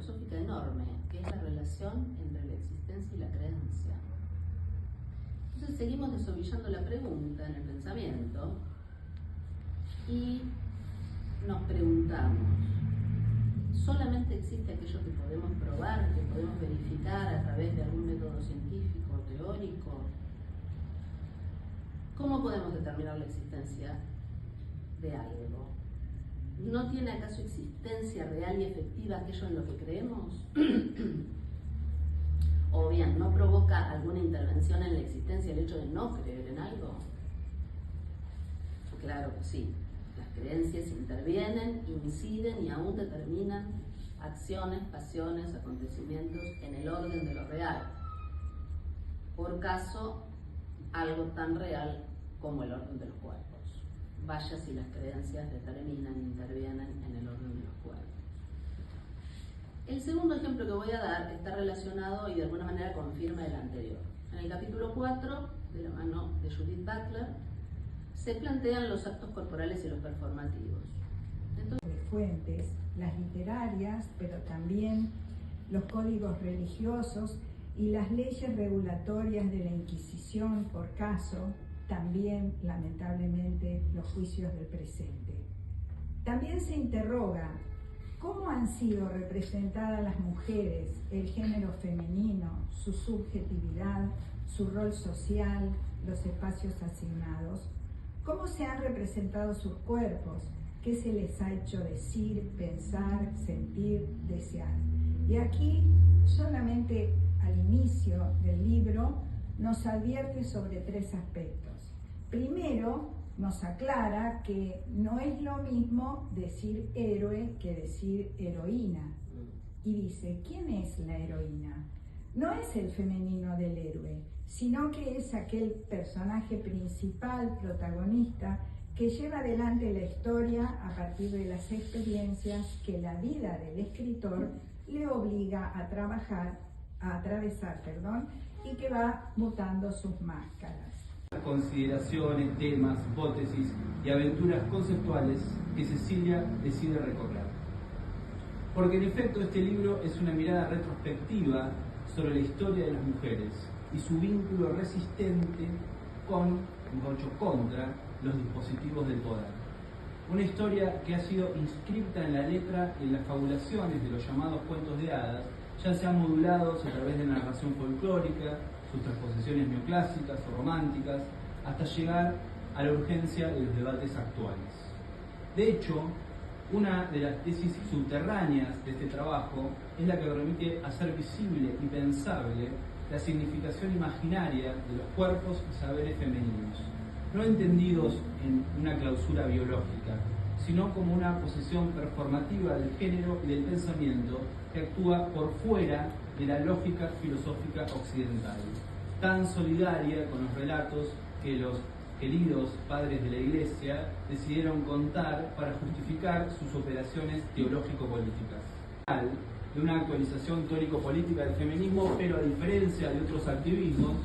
filosófica enorme, que es la relación entre la existencia y la creencia. Entonces seguimos desovillando la pregunta en el pensamiento y nos preguntamos, ¿solamente existe aquello que podemos probar, que podemos verificar a través de algún método científico o teórico? ¿Cómo podemos determinar la existencia de algo? ¿No tiene acaso existencia real y efectiva aquello en lo que creemos? ¿O bien no provoca alguna intervención en la existencia el hecho de no creer en algo? Claro que sí. Las creencias intervienen, inciden y aún determinan acciones, pasiones, acontecimientos en el orden de lo real. Por caso, algo tan real como el orden de los cuerpos. Vaya si las creencias determinan, intervienen en el orden de los cuerpos. El segundo ejemplo que voy a dar está relacionado y de alguna manera confirma el anterior. En el capítulo 4, de la mano de Judith Butler, se plantean los actos corporales y los performativos. Entonces, fuentes, las literarias, pero también los códigos religiosos y las leyes regulatorias de la Inquisición, por caso, también, lamentablemente, los juicios del presente. También se interroga cómo han sido representadas las mujeres, el género femenino, su subjetividad, su rol social, los espacios asignados, cómo se han representado sus cuerpos, qué se les ha hecho decir, pensar, sentir, desear. Y aquí, solamente al inicio del libro, nos advierte sobre tres aspectos. Primero, nos aclara que no es lo mismo decir héroe que decir heroína. Y dice, ¿quién es la heroína? No es el femenino del héroe, sino que es aquel personaje principal, protagonista, que lleva adelante la historia a partir de las experiencias que la vida del escritor le obliga a atravesar, y que va mutando sus máscaras. Consideraciones, temas, hipótesis y aventuras conceptuales que Cecilia decide recorrer. Porque en efecto este libro es una mirada retrospectiva sobre la historia de las mujeres y su vínculo resistente con, mejor dicho, contra los dispositivos del poder. Una historia que ha sido inscripta en la letra y en las fabulaciones de los llamados cuentos de hadas, ya sean modulados a través de narración folclórica, sus transposiciones neoclásicas o románticas, hasta llegar a la urgencia de los debates actuales. De hecho, una de las tesis subterráneas de este trabajo es la que permite hacer visible y pensable la significación imaginaria de los cuerpos y saberes femeninos, no entendidos en una clausura biológica, sino como una posición performativa del género y del pensamiento que actúa por fuera de la lógica filosófica occidental, tan solidaria con los relatos que los queridos padres de la Iglesia decidieron contar para justificar sus operaciones teológico-políticas. De una actualización teórico-política del feminismo, pero a diferencia de otros activismos,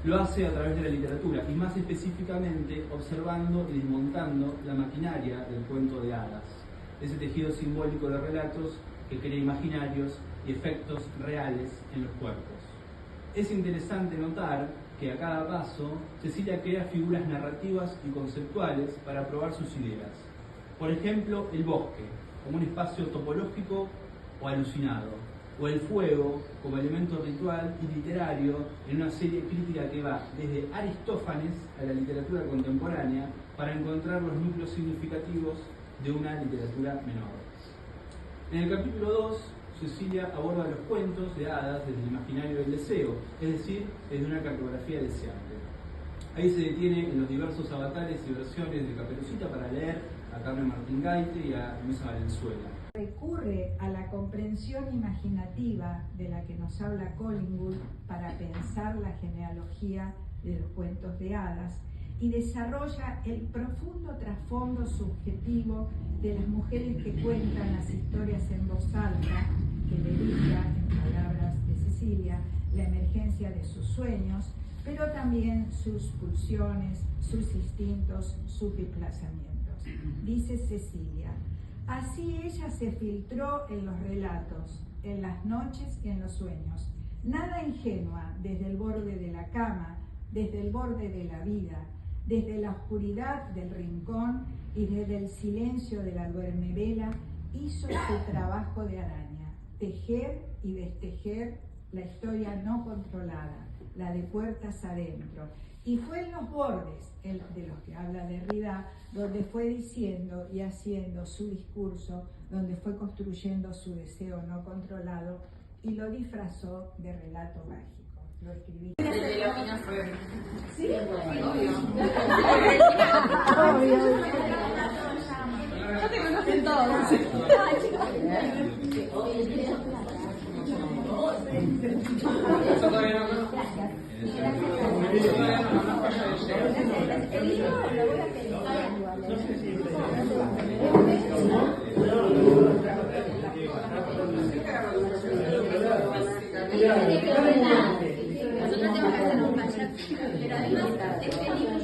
lo hace a través de la literatura y más específicamente observando y desmontando la maquinaria del cuento de hadas, ese tejido simbólico de relatos que crea imaginarios y efectos reales en los cuerpos. Es interesante notar que a cada paso Cecilia crea figuras narrativas y conceptuales para probar sus ideas. Por ejemplo, el bosque como un espacio topológico o alucinado, o el fuego como elemento ritual y literario en una serie crítica que va desde Aristófanes a la literatura contemporánea para encontrar los núcleos significativos de una literatura menor. En el capítulo 2, Cecilia aborda los cuentos de hadas desde el imaginario del deseo, es decir, desde una cartografía deseante. Ahí se detiene en los diversos avatares y versiones de Caperucita para leer a Carmen Martín Gaite y a Luisa Valenzuela. Recurre a la comprensión imaginativa de la que nos habla Collingwood para pensar la genealogía de los cuentos de hadas y desarrolla el profundo trasfondo subjetivo de las mujeres que cuentan las historias en voz alta, que dedica, en palabras de Cecilia, la emergencia de sus sueños, pero también sus pulsiones, sus instintos, sus desplazamientos. Dice Cecilia, Así ella se filtró en los relatos, en las noches y en los sueños. Nada ingenua, desde el borde de la cama, desde el borde de la vida, desde la oscuridad del rincón y desde el silencio de la duermevela, hizo su trabajo de araña, tejer y destejer la historia no controlada, la de puertas adentro. Y fue en los bordes, de los que habla Derrida, donde fue diciendo y haciendo su discurso, donde fue construyendo su deseo no controlado y lo disfrazó de relato mágico. Lo escribí. Desde la mina fue. Sí, obvio. Ya te conocen todos. Eso todavía no conozco. Nosotros tenemos que hacer un taller, pero además este libro